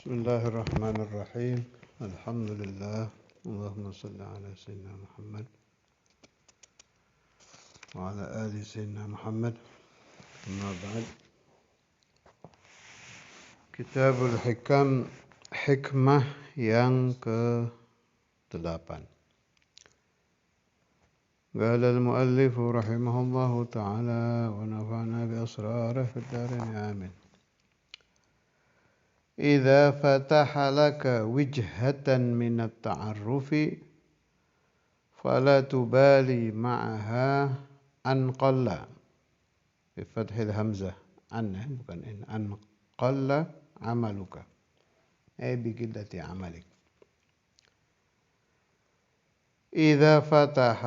Bismillahirrahmanirrahim. Alhamdulillah. Allahumma salli ala Sayyidina Muhammad wa ala ali Sayyidina Muhammad. Amma ba'd. Kitabul Hikam, hikmah yang ke-8. Qala al-muallif rahimahullahu ta'ala wa nafa'na bi asrarih fid darin amin. إذا فتح لك وجهة من التعرف فلا تبالي معها أن قل بفتح الهمزة أن قل عملك أي بقلة عملك. إذا فتح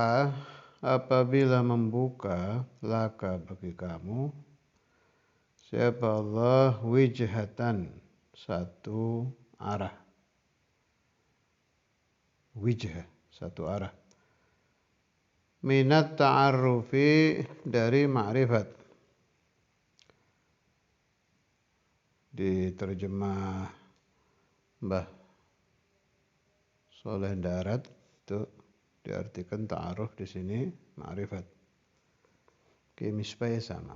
apabila membuka laka bagi kamu siapa Allah wijhatan satu arah, wijhah satu arah, minat ta'arrufi dari ma'rifat, diterjemah Mbah Soleh Darat itu diartikan ta'aruf di sini ma'rifat. Misbahnya sama.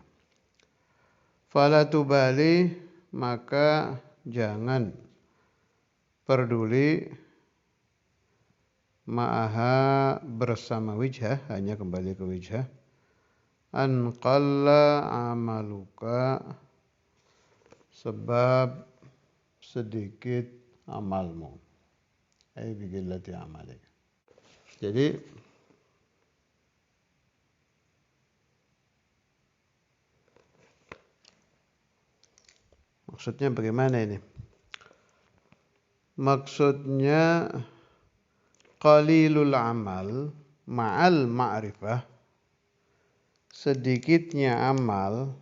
Fala tubali, maka jangan peduli ma'aha bersama wijhah, hanya kembali ke wijhah, an qalla amaluka, sebab sedikit amalmu, ay bigillati amalik. Jadi maksudnya bagaimana ini? Maksudnya qalilul amal ma'al ma'rifah, sedikitnya amal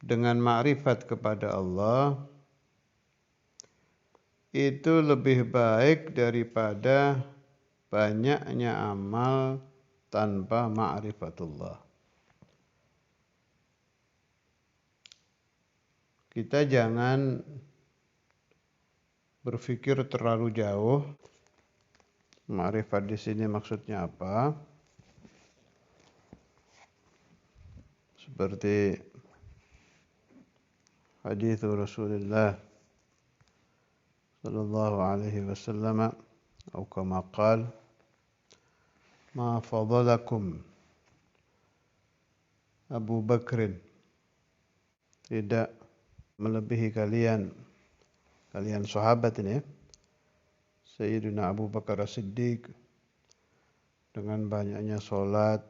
dengan ma'rifat kepada Allah itu lebih baik daripada banyaknya amal tanpa ma'rifatullah. Kita jangan berpikir terlalu jauh. Ma'rifat di sini maksudnya apa? Seperti hadis Rasulullah sallallahu alaihi wasallam atau kama qala ma fadalakum Abu Bakrin, tidak melebihi kalian sahabat ini, Sayyidina Abu Bakar As-Siddiq, dengan banyaknya sholat,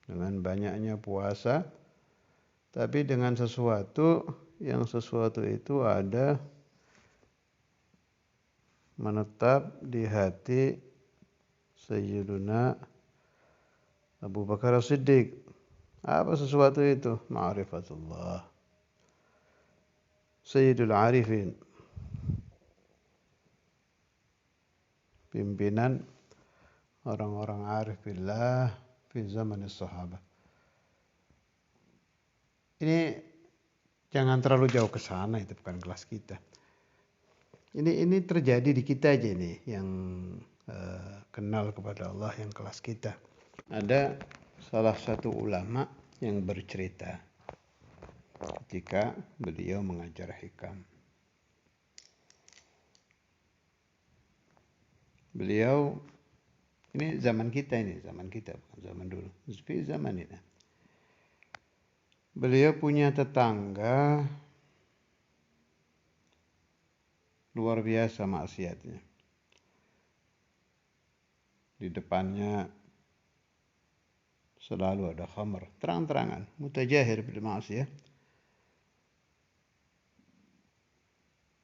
dengan banyaknya puasa, tapi dengan sesuatu itu ada menetap di hati Sayyidina Abu Bakar As-Siddiq. Apa sesuatu itu? Ma'rifatullah. Sayyidul Arifin, pimpinan orang-orang arif billah fi zaman sahabat. Ini jangan terlalu jauh ke sana, itu bukan kelas kita. Ini terjadi di kita aja nih, yang kenal kepada Allah, yang kelas kita. Ada salah satu ulama yang bercerita ketika beliau mengajar hikam. Beliau, ini zaman kita, bukan zaman dulu, tapi zaman ini. Beliau punya tetangga luar biasa maksiatnya. Di depannya selalu ada khamr, terang-terangan, mutajahir bil maksiyah.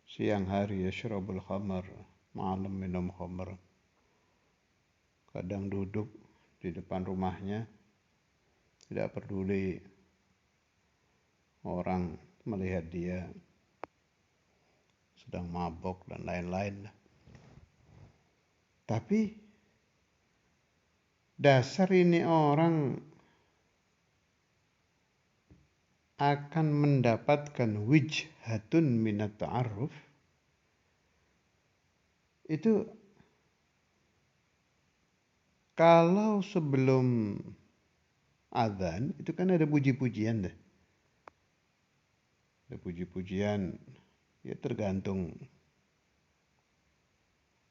Siang hari yashrabul khamr, malam minum khamr. Kadang duduk di depan rumahnya, tidak peduli orang melihat dia sedang mabok dan lain-lain. Tapi dasar ini orang akan mendapatkan wijhatun minat ta'aruf, itu kalau sebelum azan itu kan ada puji-pujian deh. Ada puji-pujian, ya tergantung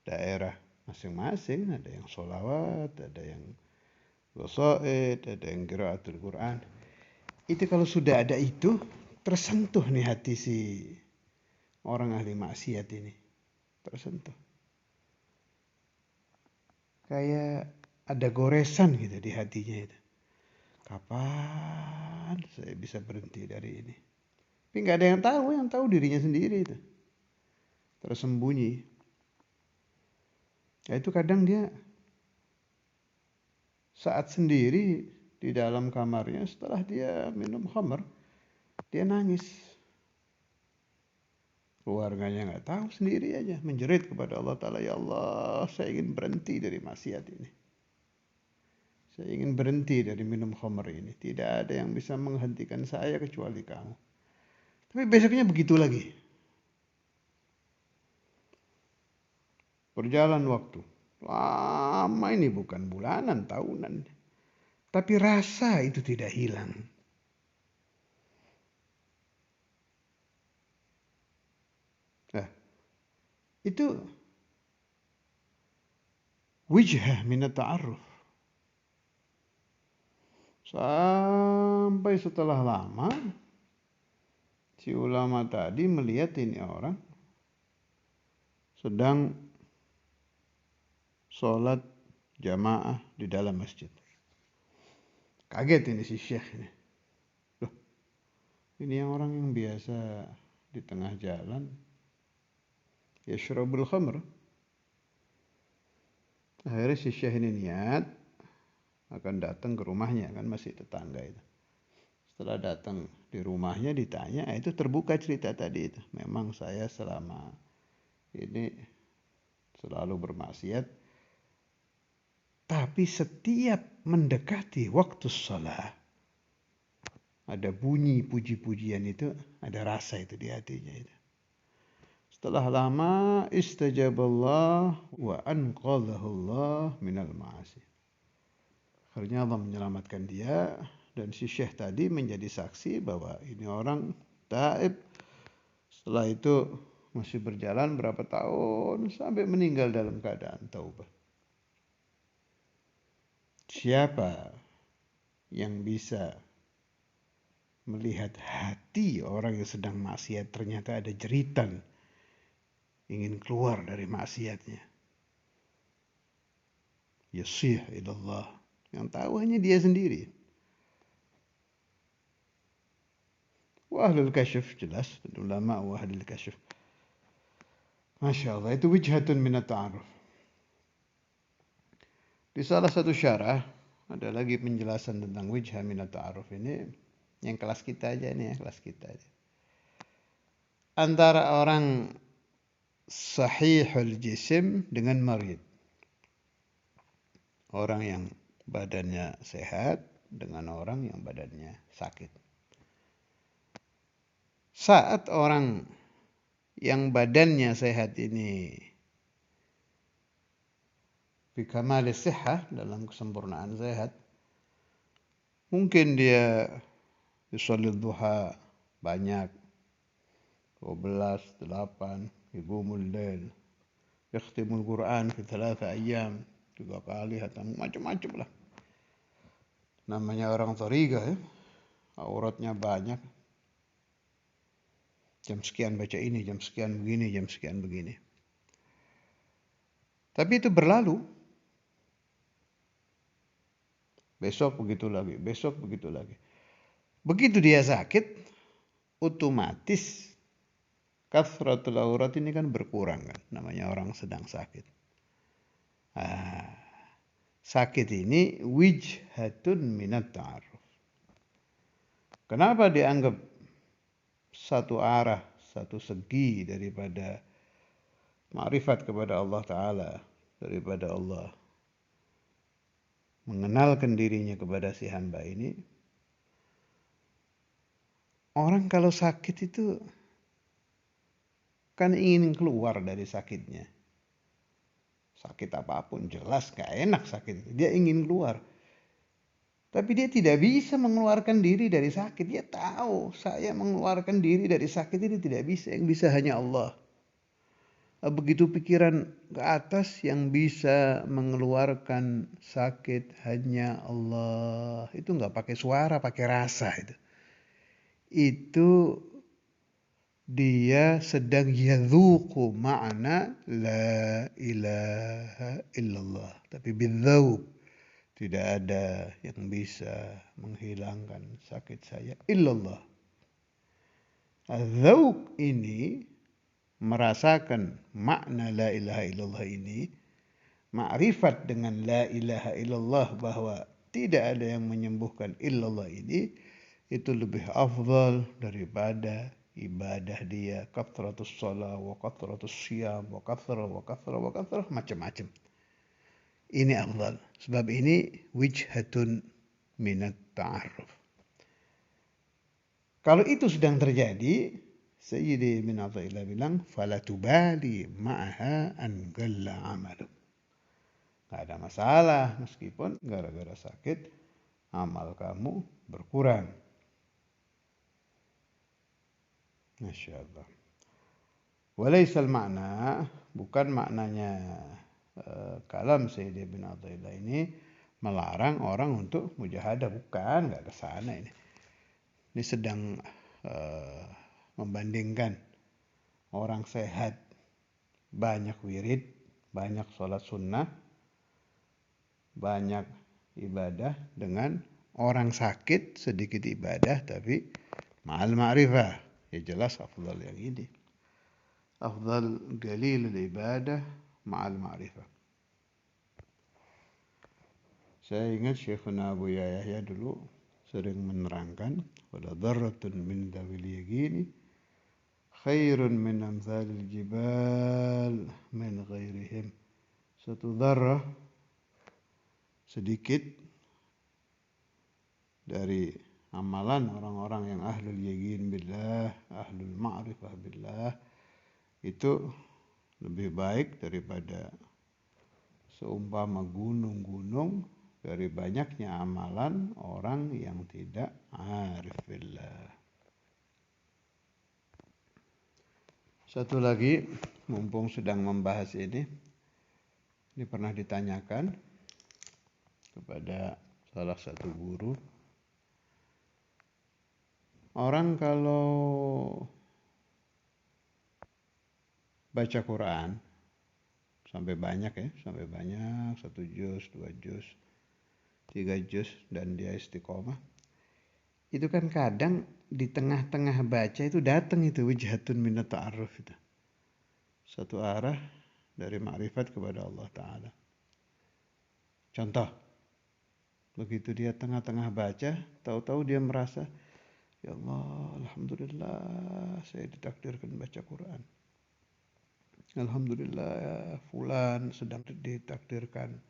daerah masing-masing. Ada yang sholawat, ada yang qasaid, ada yang qiraatul Quran. Itu kalau sudah ada itu, tersentuh nih hati si orang ahli maksiat ini. Tersentuh. Kayak ada goresan gitu di hatinya itu. Kapan saya bisa berhenti dari ini? Tapi nggak ada yang tahu dirinya sendiri itu. Tersembunyi. Ya itu kadang dia saat sendiri di dalam kamarnya setelah dia minum khamr, dia nangis. Keluarganya nggak tahu, sendiri aja menjerit kepada Allah Ta'ala, ya Allah, saya ingin berhenti dari maksiat ini. Saya ingin berhenti dari minum khamr ini. Tidak ada yang bisa menghentikan saya kecuali kamu. Tapi besoknya begitu lagi. Berjalan waktu. Lama ini, bukan bulanan, tahunan. Tapi rasa itu tidak hilang. Nah, itu wijhah minat ta'aruf. Sampai setelah lama, si ulama tadi melihat ini orang sedang sholat jamaah di dalam masjid. Kaget ini si syekh ini. Loh, ini yang orang yang biasa di tengah jalan yashrabul khamr. Akhirnya si syekh ini niat akan datang ke rumahnya, kan masih tetangga itu. Setelah datang di rumahnya ditanya, itu terbuka cerita tadi itu. Memang saya selama ini selalu bermaksiat, tapi setiap mendekati waktu sholat, ada bunyi puji-pujian itu, ada rasa itu di hatinya itu. Setelah lama istajaballah wa anqadhahullah minal ma'asi. Akhirnya Allah menyelamatkan dia, dan si syekh tadi menjadi saksi bahwa ini orang taib. Setelah itu masih berjalan berapa tahun sampai meninggal dalam keadaan taubah. Siapa yang bisa melihat hati orang yang sedang maksiat, ternyata ada jeritan ingin keluar dari maksiatnya. Yasih ilallah. Yang tahu hanya dia sendiri. Wa ahlul kasyf, jelas, ulama wa ahlul kasyf. Masya Allah, itu wijhatun minat ta'aruf. Di salah satu syarah ada lagi penjelasan tentang wijha minat ta'aruf ini. Yang kelas kita aja nih ya, kelas kita aja. Antara orang sahihul jisim dengan marid. Orang yang badannya sehat dengan orang yang badannya sakit. Saat orang yang badannya sehat ini bikamalis sihah, dalam kesempurnaan sehat, mungkin dia yusolil duha banyak, 12, 8, yaqumul lail, yakhtimul Quran fi 3 ayyam, 3 kali hatam, macam-macam lah. Namanya orang thariqah ya, auratnya banyak. Jam sekian baca ini, jam sekian begini, jam sekian begini. Tapi itu berlalu. Besok begitu lagi, besok begitu lagi. Begitu dia sakit, otomatis kathratul aurat ini kan berkurang kan. Namanya orang sedang sakit. Sakit ini wijhatun minat ta'aruf. Kenapa dianggap satu arah, satu segi daripada ma'rifat kepada Allah Ta'ala, daripada Allah mengenalkan dirinya kepada si hamba ini? Orang kalau sakit itu kan ingin keluar dari sakitnya. Sakit apapun jelas gak enak sakit itu. Dia ingin keluar. Tapi dia tidak bisa mengeluarkan diri dari sakit. Dia tahu saya mengeluarkan diri dari sakit ini tidak bisa. Yang bisa hanya Allah. Begitu pikiran ke atas, yang bisa mengeluarkan sakit hanya Allah. Itu nggak pakai suara, pakai rasa itu. Itu dia sedang yadhuku makna la ilaha illallah. Tapi bidzauq, tidak ada yang bisa menghilangkan sakit saya illallah. Dzauq ini merasakan makna la ilaha illallah ini, ma'rifat dengan la ilaha illallah bahwa tidak ada yang menyembuhkan illallah ini, itu lebih afdal daripada ibadah dia kathratus shalah wa kathratus siyam wa kathra macam-macam. Ini afdal. Sebab ini wijhatun minat ta'aruf. Kalau itu sedang terjadi, Sayyidi bin Athaillah bilang, fala tubali ma'aha an qalla amaluk. Gak ada masalah meskipun gara-gara sakit amal kamu berkurang. Masya Allah. Walaisal makna, bukan maknanya kalam Sayyidi bin Athaillah ini melarang orang untuk mujahadah, bukan, gak ke sana ini. Ini sedang membandingkan orang sehat banyak wirid, banyak sholat sunnah, banyak ibadah, dengan orang sakit sedikit ibadah tapi ma'al ma'rifah. Ya jelas afdal yang ini. Afdal qalil ibadah ma'al ma'rifah. Saya ingat Syekhuna Abu Yahya dulu sering menerangkan, wala dharratun min dhawil yaqini khairun min amsalil jibal min ghairihim. Satu dharrah sedikit dari amalan orang-orang yang ahlul yaqin billah, ahlul ma'rifah billah, itu lebih baik daripada seumpama gunung-gunung dari banyaknya amalan orang yang tidak arif billah. Satu lagi, mumpung sedang membahas ini pernah ditanyakan kepada salah satu guru. Orang kalau baca Quran sampai banyak, 1 juz, 2 juz, 3 juz, dan dia istiqomah, itu kan kadang di tengah-tengah baca itu datang itu wijhatun minat ta'aruf itu. Satu arah dari ma'rifat kepada Allah Ta'ala. Contoh, begitu dia tengah-tengah baca, tahu-tahu dia merasa, ya Allah, alhamdulillah saya ditakdirkan baca Quran. Alhamdulillah ya, fulan sedang ditakdirkan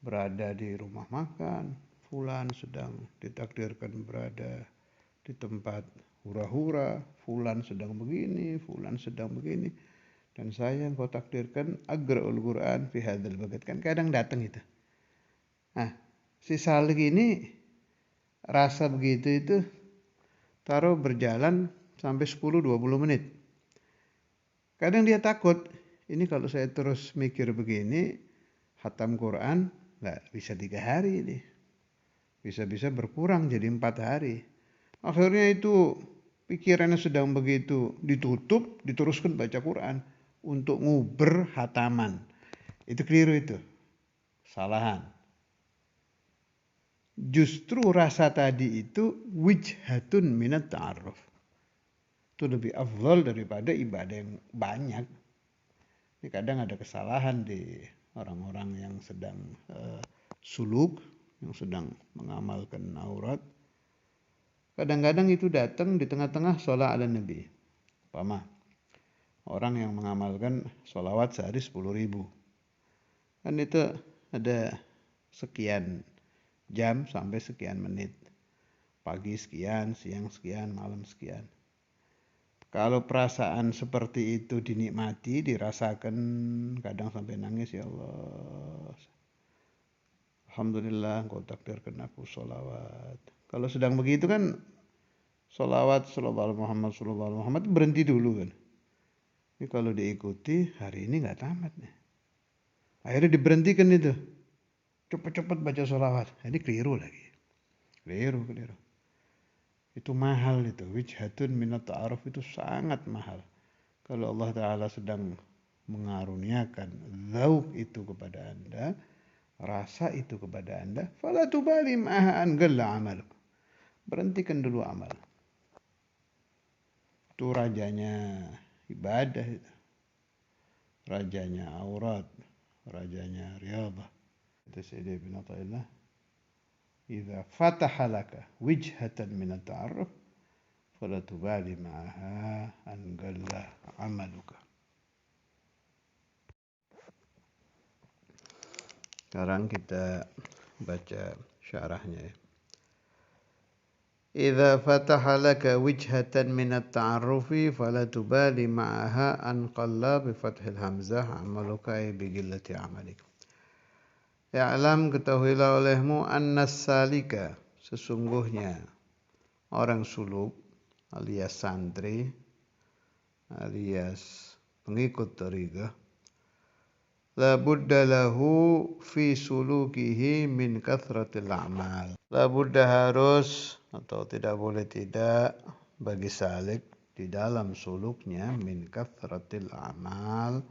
berada di rumah makan, fulan sedang ditakdirkan berada di tempat hura-hura, fulan sedang begini, fulan sedang begini, dan saya yang kau takdirkan agra'ul Quran fi hadzal bagat. Kan kadang datang itu. Nah, si Salih ini rasa begitu itu taruh berjalan sampai 10-20 menit. Kadang dia takut, ini kalau saya terus mikir begini, khatam Quran nggak bisa 3 hari ini. Bisa-bisa berkurang jadi 4 hari. Akhirnya itu pikirannya sedang begitu ditutup, diteruskan baca Quran untuk nguber khataman. Itu keliru itu. Salahan. Justru rasa tadi itu wijhatun minat ta'aruf. Itu lebih afdal daripada ibadah yang banyak. Ini kadang ada kesalahan di orang-orang yang sedang suluk, yang sedang mengamalkan aurat. Kadang-kadang itu datang di tengah-tengah sholat ala Nabi. Umpama orang yang mengamalkan sholawat sehari 10.000. Kan itu ada sekian jam sampai sekian menit. Pagi sekian, siang sekian, malam sekian. Kalau perasaan seperti itu dinikmati, dirasakan, kadang sampai nangis, ya Allah, alhamdulillah engkau takdirkan aku sholawat. Kalau sedang begitu kan sholawat sallallahu alaihi Muhammad berhenti dulu kan. Ini kalau diikuti hari ini nggak tamat nih. Akhirnya diberhentikan itu. Cepat-cepat baca sholawat. Ini keliru lagi. Keliru. Itu mahal itu. Wijhatun minat ta'aruf itu sangat mahal. Kalau Allah Ta'ala sedang mengaruniakan zauk itu kepada Anda, rasa itu kepada Anda, fala tubali ma'an galla amal. Berhentikan dulu amal. Itu rajanya ibadah itu. Rajanya aurat, rajanya riyadhah. Itu Sayyidi bin Athaillah. Idza fataha laka wijhatan min at-ta'arruf fala tubali ma'aha an galla amaluka. Sekarang kita baca syarahnya ya. Idza fataha laka wijhatan min at-ta'arrufi fala tubali ma'aha an qalla bi fathil hamzah amaluka bi qillati amalik. Ya'lam ketahuilah olehmu annas salika sesungguhnya orang suluk alias santri alias pengikut thariqah la budda lahu fi sulukihi min kathratil a'mal. La budda harus atau tidak boleh tidak bagi salik di dalam suluknya min kathratil a'mal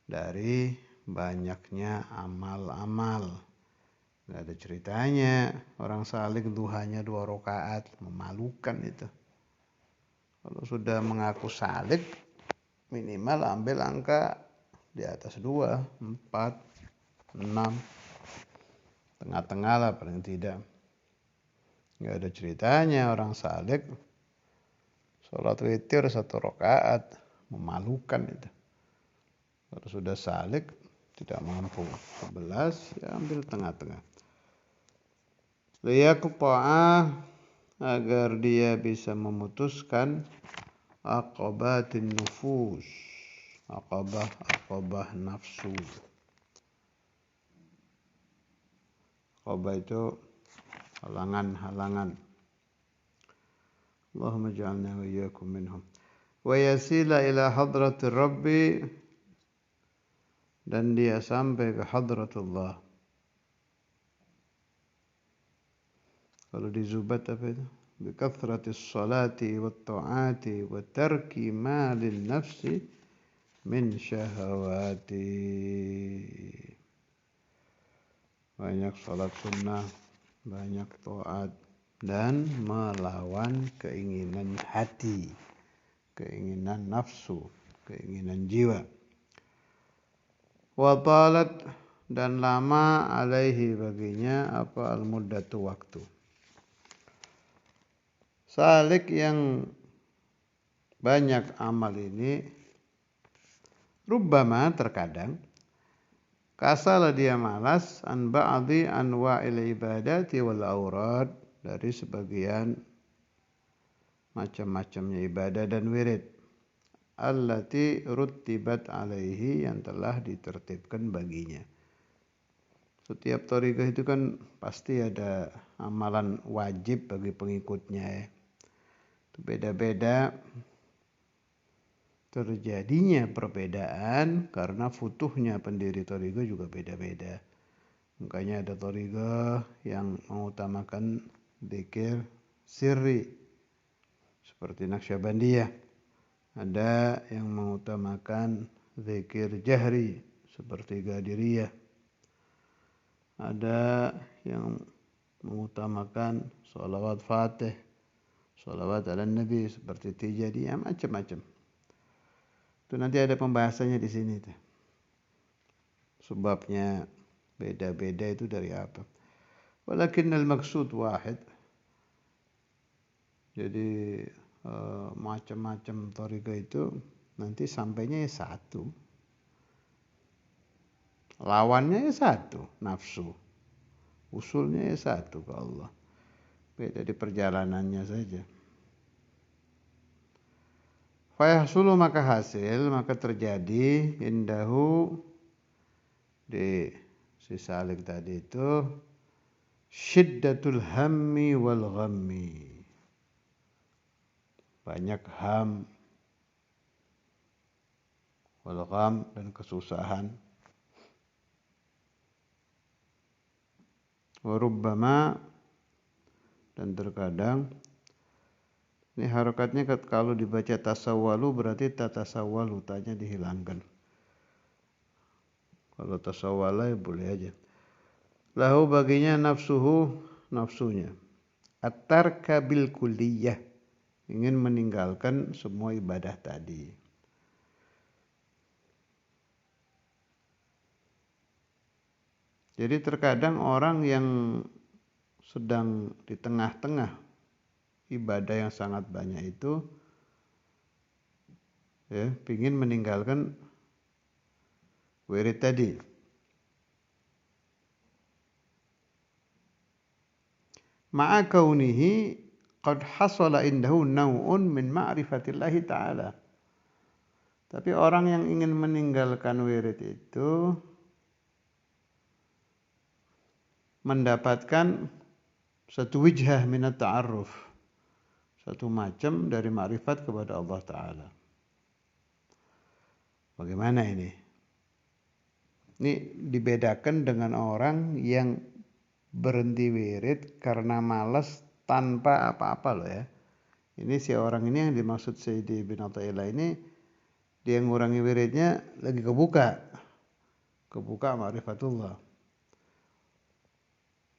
dari banyaknya amal-amal. Gak ada ceritanya orang salik duhanya 2 rakaat, memalukan itu. Kalau sudah mengaku salik minimal ambil angka di atas 2, 4, 6, tengah-tengah lah paling tidak. Gak ada ceritanya orang salik sholat witir 1 rakaat, memalukan itu. Kalau sudah salik tidak mampu 11 ya ambil tengah-tengah. Liyaqta'a agar dia bisa memutuskan aqabatin nufus. Aqabah nafsu. Aqabah itu halangan-halangan. Allahumma ja'alna wa iyyakum minhum. Wa yasila ila hadratir rabbi dan dia sampai ke hadratullah. Kalau di Zubat apa itu? Bi kathratis salati wat ta'ati wa tarki ma lin nafsi min syahawati. Banyak salat sunnah, banyak taat dan melawan keinginan hati, keinginan nafsu, keinginan jiwa. Wa talat dan lama alaihi baginya apa al-muddatu waktu. Salik yang banyak amal ini rubbama terkadang kasala dia malas an ba'di anwa'il ibadati wal aurad dari sebagian macam-macamnya ibadah dan wirid allati ruttibat alaihi yang telah ditertibkan baginya. Setiap thariqah itu kan pasti ada amalan wajib bagi pengikutnya ya. Itu beda-beda terjadinya perbedaan karena futuhnya pendiri thariqah juga beda-beda. Makanya ada thariqah yang mengutamakan zikir sirri seperti Naqsyabandiyah. Ada yang mengutamakan zikir jahri seperti Qadiriyah. Ada yang mengutamakan sholawat fatih, sholawat ala nabi seperti Tijaniyah, macam-macam. Itu nanti ada pembahasannya di sini tuh. Sebabnya beda-beda itu dari apa? Walakinnal maksud wahid. Jadi macam-macam thariqah itu nanti sampainya satu. Lawannya satu, nafsu. Usulnya satu ke Allah. beda di perjalanannya saja. Fayahsulu maka terjadi indahu di si salik tadi itu syiddatul hammi wal ghammi. Banyak ham wal gham dan kesusahan. Warubbama dan terkadang ini harokatnya kalau dibaca tasawwalu berarti tatasawwalu, tanya dihilangkan. Kalau tasawwala ya boleh aja. Lahu baginya nafsunya. At-tarka bil kulliyah, ingin meninggalkan semua ibadah tadi. Jadi terkadang orang yang sedang di tengah-tengah ibadah yang sangat banyak itu ya, ingin meninggalkan wirid tadi. Ma'a kaunihi qad hasala indahu naw'un min ma'rifatillahi ta'ala. Tapi orang yang ingin meninggalkan wirid itu mendapatkan satu wijhah minat ta'arruf, satu macam dari ma'rifat kepada Allah Ta'ala. Bagaimana ini? Ini dibedakan dengan orang yang berhenti wirid karena malas tanpa apa-apa loh ya. Ini si orang ini yang dimaksud Sayyidi bin Athaillah ini, dia ngurangi wiridnya lagi kebuka ma'rifatullah.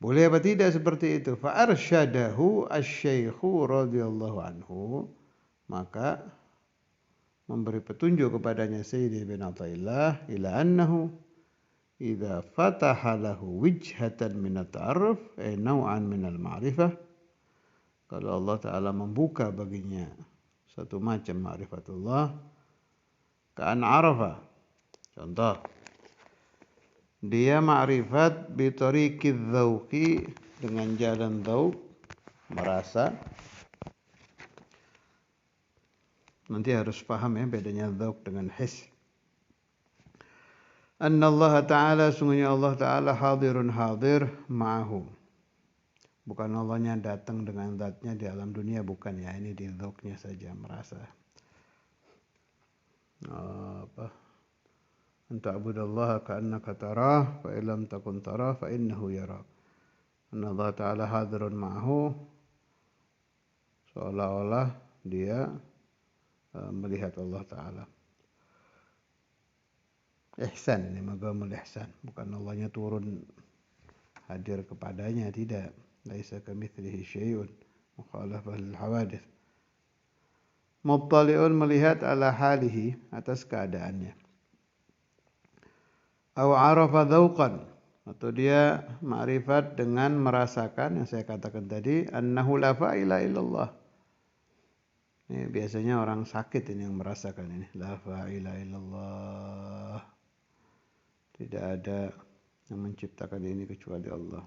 Boleh apa tidak seperti itu? Fa arsyadahu asy-syaikhu radhiyallahu anhu, maka memberi petunjuk kepadanya Sayyidi bin Athaillah ila annahu idza fataha lahu wijhatan min at-ta'arruf ay naw'an min al-ma'rifah, kalau Allah Ta'ala membuka baginya satu macam ma'rifatullah, ka'an arafa, contoh dia ma'rifat bi tariqiz dzauqi, dengan jalan dzauq, merasa. Nanti harus paham ya bedanya dzauq dengan his. Anna Allah Ta'ala, sungguhnya Allah Ta'ala hadirun hadir ma'ahu. Bukan Allahnya datang dengan zatnya di alam dunia, bukan ya, ini di dzauqnya saja merasa. Anta'budallaha ka'annaka tarah fa illam takun tarah fa innahu yarak. Anna Allah Ta'ala hadirun ma'ahu, seolah-olah dia melihat Allah Ta'ala. Ihsan, ini magamul ihsan, bukan Allahnya turun hadir kepadanya, tidak. Laisa kamitslihi syai'un mukhalafah lil hawadits. Muttali'un, melihat ala halihi, atas keadaannya. Aw arafa dzauqan, atau dia ma'rifat dengan merasakan yang saya katakan tadi, annahu la fa'ila illallah. Ini biasanya orang sakit ini yang merasakan ini, la fa'ila illallah. Tidak ada yang menciptakan ini kecuali Allah.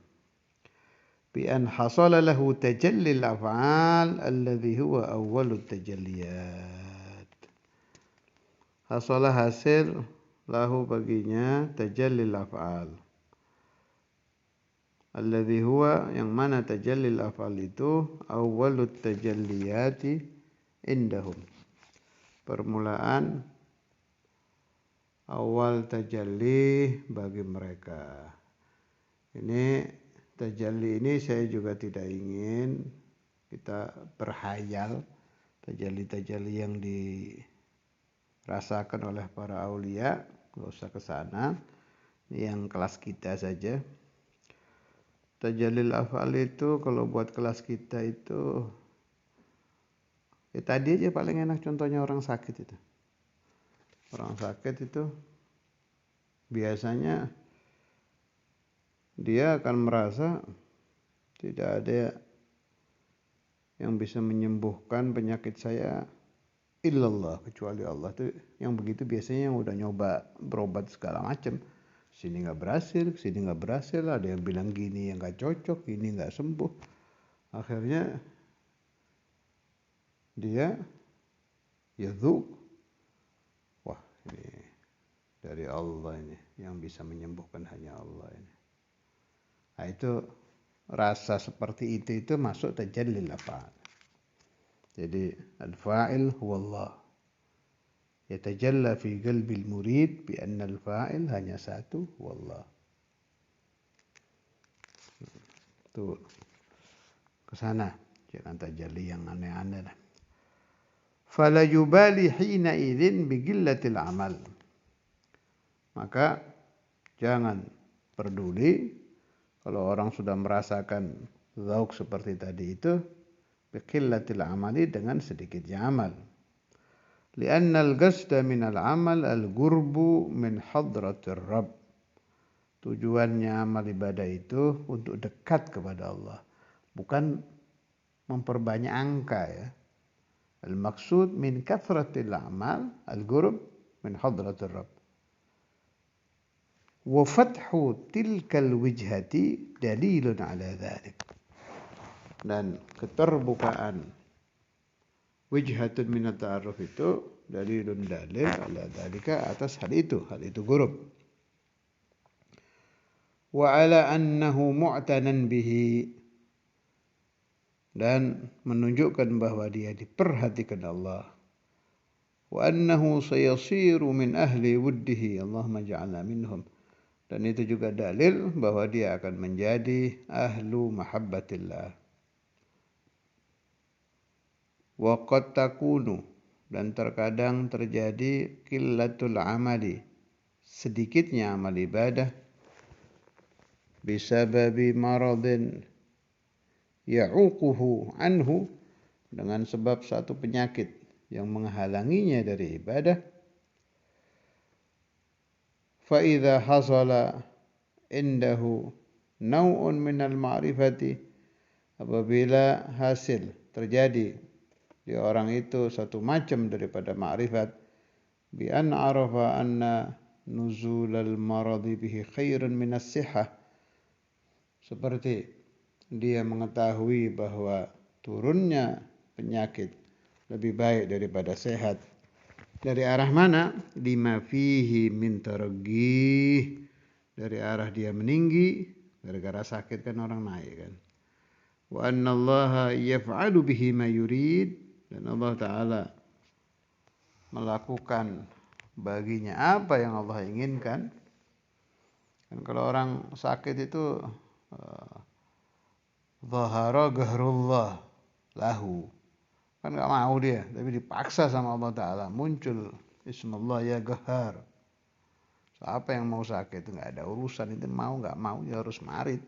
Bi an hasala lahu tajallil af'al alladhi huwa awwalut tajalliyat. Hasala hasil lahu baginya tajallil af'al. Alladhi huwa, yang mana tajallil af'al itu awwalut tajalliyati indahum, permulaan awal tajalli bagi mereka. Ini tajalli ini saya juga tidak ingin kita berhayal tajalli-tajalli yang dirasakan oleh para aulia, nggak usah ke sana. Ini yang kelas kita saja. Tajallil af'al itu kalau buat kelas kita itu ya tadi aja paling enak contohnya orang sakit itu. Orang sakit itu biasanya dia akan merasa tidak ada yang bisa menyembuhkan penyakit saya illallah, kecuali Allah. Itu yang begitu biasanya yang udah nyoba berobat segala macam. Sini nggak berhasil, sini nggak berhasil, ada yang bilang gini yang nggak cocok, ini nggak sembuh. Akhirnya dia yadzuq, wah ini dari Allah ini, yang bisa menyembuhkan hanya Allah ini. Nah, itu rasa seperti itu masuk tajallil af'al. Jadi al-fa'il huwa Allah. Yatajalla fi qalbil murid bi anna al-fa'il hanya satu, huwa Allah. Itu ke sana, jangan tajalli yang aneh-aneh lah. Fala yubali hina idzin bi qillatil amal. Maka jangan peduli kalau orang sudah merasakan zauk seperti tadi itu, bi qillatil amali, dengan sedikitnya amal. Lianna al-qasda min al-amal al-qurbu min hadratir Rabb. Tujuannya amal ibadah itu untuk dekat kepada Allah, bukan memperbanyak angka ya. Al-maqsud min kathratil amal al-qurb min hadratir Rabb. Wa fathu tilkal wijhati dalilun ala dhalik. Dan keterbukaan wijhatun min at-ta'arruf itu dalil ala dzalika, atas hal itu qurub. Wa ala annahu mu'tanan bihi, dan menunjukkan bahwa dia diperhatikan Allah. Wa annahu sayasiru min ahli wuddihi, Allahumma ja'alna minhum. Dan itu juga dalil bahwa dia akan menjadi ahlu mahabbatillah. Wa qad takunu, dan terkadang terjadi qillatul amali, sedikitnya amal ibadah, bisababi maradin ya'uquhu anhu, dengan sebab satu penyakit yang menghalanginya dari ibadah. Fa idza hasala indahu naw'un minal ma'rifati, apabila hasil terjadi di orang itu satu macam daripada ma'rifat, bi an arafa anna nuzulal maradi bihi khairun minas sihah, seperti dia mengetahui bahwa turunnya penyakit lebih baik daripada sehat. Dari arah mana? Lima fihi min targhih, dari arah dia meninggi, gara-gara sakit kan orang naik kan. Wa anna Allah yaf'alu bihi ma yurid, dan Allah Ta'ala melakukan baginya apa yang Allah inginkan. Dan kalau orang sakit itu zahara gahrullah lahu, kan gak mau dia, tapi dipaksa sama Allah Ta'ala, muncul Bismillah ya Gahar. Siapa yang mau sakit itu gak ada urusan, itu mau gak mau ya harus marit.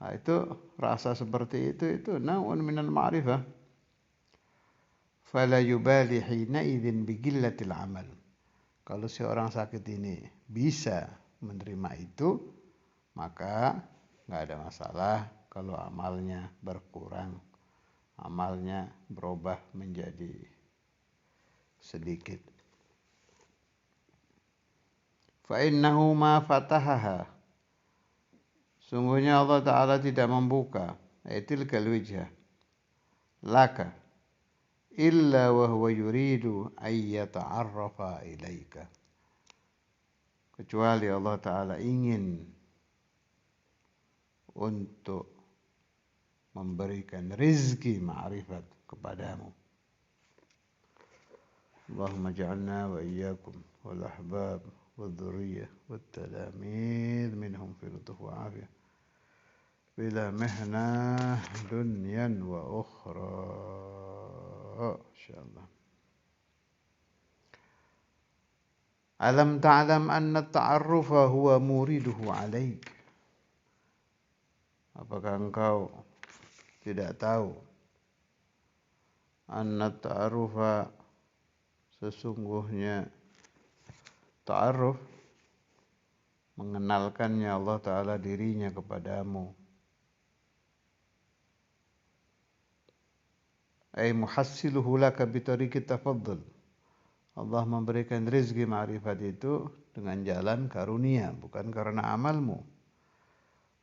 Nah, itu rasa seperti itu naun minal ma'rifah. Fala yubali hina idzin bi qillatil amal. Kalau si orang sakit ini bisa menerima itu, maka nggak ada masalah kalau amalnya berkurang, amalnya berubah menjadi sedikit. Fa innahu ma fatahaha, sungguhnya Allah Ta'ala tidak membuka tilkal wijhah laka illa wa huwa yuridu ay yata'arrafa ilaika, kecuali Allah Ta'ala ingin untuk memberikan rizki ma'rifat kepadamu. Allahumma ja'alna wa iyyakum wal ahbab wal dhurriyyah wat talamid minhum fi lutuf wa afiyah bila mihnah dunyan wa ukhra, insyaallah. Alam ta'lam anna ta'arrufa huwa muriduhu alaik, apakah engkau tidak tahu anna ta'arrufa, sesungguhnya ta'arruf, mengenalkannya Allah Ta'ala dirinya kepadamu, ay muhassiluhu laka bitariqit tafaddul, Allah memberikan rezeki ma'rifat itu dengan jalan karunia, bukan karena amalmu.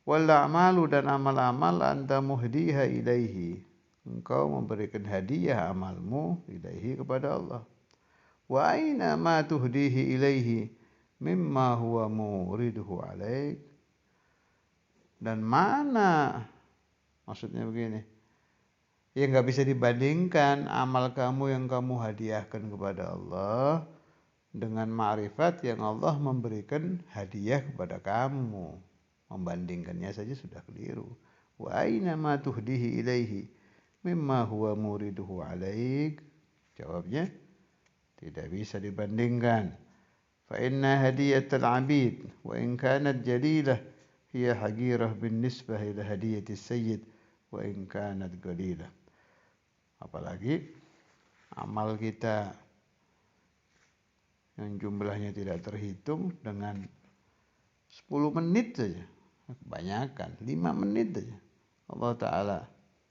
Wal a'malu dan amal-amal anta muhdiha ilaihi. Engkau memberikan hadiah amalmu ilaihi kepada Allah. Wa aina ma tuhdihi ilaihi mimma huwa muriduhu alaik. Dan mana, maksudnya begini, ya nggak bisa dibandingkan amal kamu yang kamu hadiahkan kepada Allah dengan ma'rifat yang Allah memberikan hadiah kepada kamu. Membandingkannya saja sudah keliru. Wa aina ma tuhdihi ilaihi mimma huwa muriduhu alaik. Jawabnya tidak bisa dibandingkan. Fa inna hadiyatal abid wa in kanat jalilah hiya hagirah بالنسبة ila hadiyatis sayyid wa in kanat qalilah. Apalagi amal kita yang jumlahnya tidak terhitung dengan 10 menit saja, kebanyakan 5 menit saja Allah Ta'ala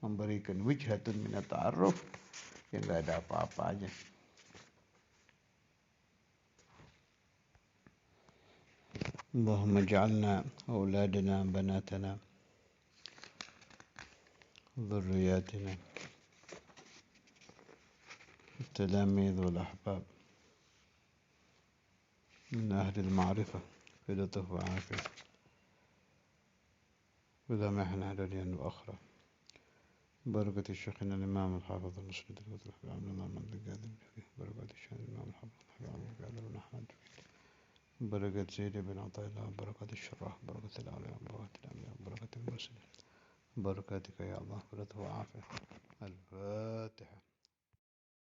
memberikan wijhatun minat ta'aruf yang gak ada apa-apanya. Allahumma ja'alna auladana banatana dhurriyatina التلاميذ والأحباب من أهل المعرفة في لطف وعافية ولا محنة دنيا وأخرى بركة شيخنا الإمام الحافظ المسند المطلق العام الإمام القادم بركة شيخنا الإمام الحافظ القادم بن أحمد بركة زيد بن عطاء الله بركة الشراح بركة الأولياء بركة الأنبياء بركة المرسلين بركاتك يا الله بلطف وعافية. الفاتحة.